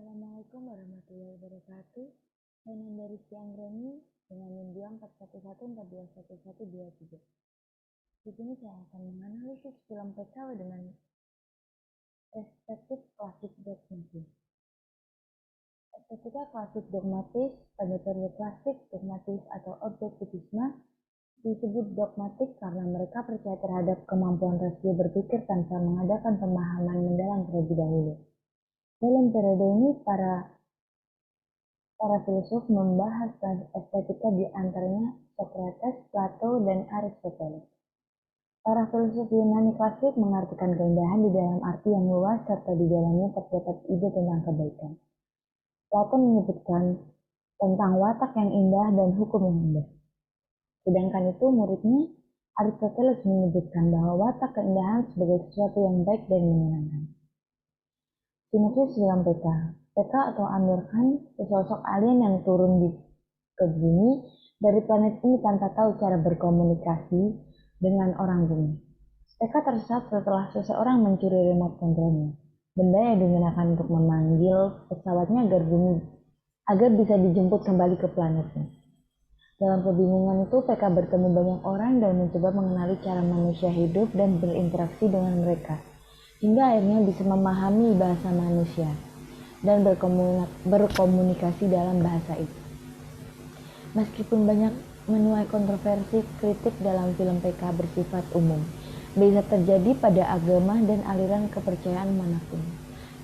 Assalamualaikum warahmatullahi wabarakatuh. Saya Nanda Rizky Anggreni dengan NIM 411421123. Di sini saya akan menganalisis film PKW dengan perspektif klasik dogmatis. Estetika klasik dogmatis pada periode klasik dogmatis atau objektivisme disebut dogmatik karena mereka percaya terhadap kemampuan rasio berpikir tanpa mengadakan pemahaman mendalam terlebih dahulu. Dalam periode ini, para filsuf membahas estetika di antaranya Socrates, Plato, dan Aristoteles. Para filsuf Yunani klasik mengartikan keindahan di dalam arti yang luas serta di dalamnya terdapat ide tentang kebaikan. Plato menyebutkan tentang watak yang indah dan hukum yang indah. Sedangkan itu muridnya Aristoteles menyebutkan bahwa watak keindahan sebagai sesuatu yang baik dan menyenangkan. Sinopsis film PK. PK atau Amir Khan, sesosok alien yang turun ke bumi dari planet ini tanpa tahu cara berkomunikasi dengan orang bumi. PK tersesat setelah seseorang mencuri remote controlnya, benda yang digunakan untuk memanggil pesawatnya agar bisa dijemput kembali ke planetnya. Dalam kebingungan itu, PK bertemu banyak orang dan mencoba mengenali cara manusia hidup dan berinteraksi dengan mereka, hingga akhirnya bisa memahami bahasa manusia dan berkomunikasi dalam bahasa itu. Meskipun banyak menuai kontroversi, kritik dalam film PK bersifat umum, bisa terjadi pada agama dan aliran kepercayaan manapun.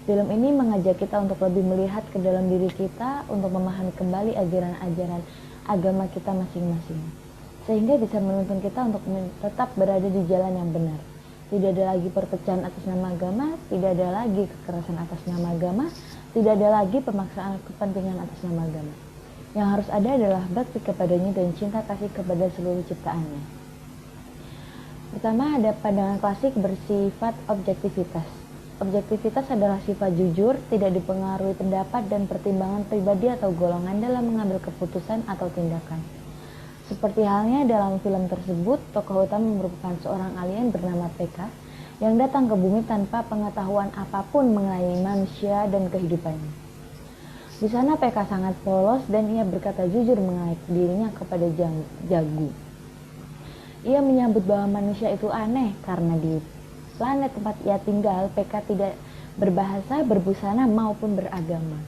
Film ini mengajak kita untuk lebih melihat ke dalam diri kita untuk memahami kembali ajaran-ajaran agama kita masing-masing, sehingga bisa menuntun kita untuk tetap berada di jalan yang benar. Tidak ada lagi perpecahan atas nama agama, tidak ada lagi kekerasan atas nama agama, tidak ada lagi pemaksaan kepentingan atas nama agama. Yang harus ada adalah bakti kepadanya dan cinta kasih kepada seluruh ciptaannya. Pertama, ada pandangan klasik bersifat objektivitas. Objektivitas adalah sifat jujur, tidak dipengaruhi pendapat dan pertimbangan pribadi atau golongan dalam mengambil keputusan atau tindakan. Seperti halnya dalam film tersebut, tokoh utama merupakan seorang alien bernama PK yang datang ke bumi tanpa pengetahuan apapun mengenai manusia dan kehidupannya. Di sana PK sangat polos dan ia berkata jujur mengenai dirinya kepada Jagu. Ia menyambut bahwa manusia itu aneh karena di planet tempat ia tinggal, PK tidak berbahasa, berbusana maupun beragama.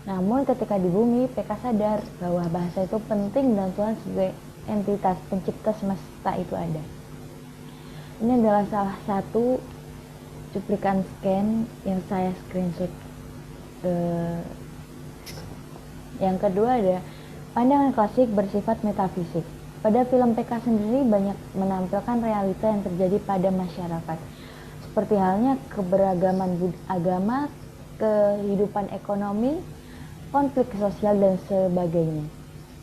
Namun ketika di bumi, PK sadar bahwa bahasa itu penting dan Tuhan sebagai entitas pencipta semesta itu ada. Ini adalah salah satu cuplikan scan yang saya screenshot. Yang kedua ada pandangan klasik bersifat metafisik. Pada film PK sendiri banyak menampilkan realita yang terjadi pada masyarakat, seperti halnya keberagaman agama, kehidupan ekonomi, konflik sosial dan sebagainya.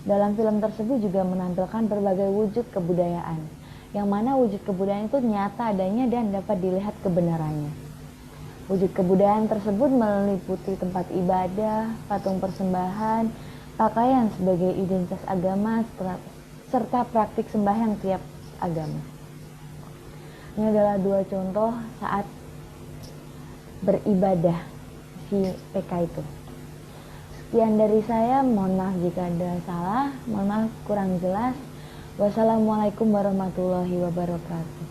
Dalam film tersebut juga menampilkan berbagai wujud kebudayaan, yang mana wujud kebudayaan itu nyata adanya dan dapat dilihat kebenarannya. Wujud kebudayaan tersebut meliputi tempat ibadah, patung persembahan, pakaian sebagai identitas agama, serta praktik sembahyang tiap agama. Ini adalah dua contoh saat beribadah si PK itu. Sekian dari saya, mohon maaf jika ada salah, mohon maaf kurang jelas. Wassalamualaikum warahmatullahi wabarakatuh.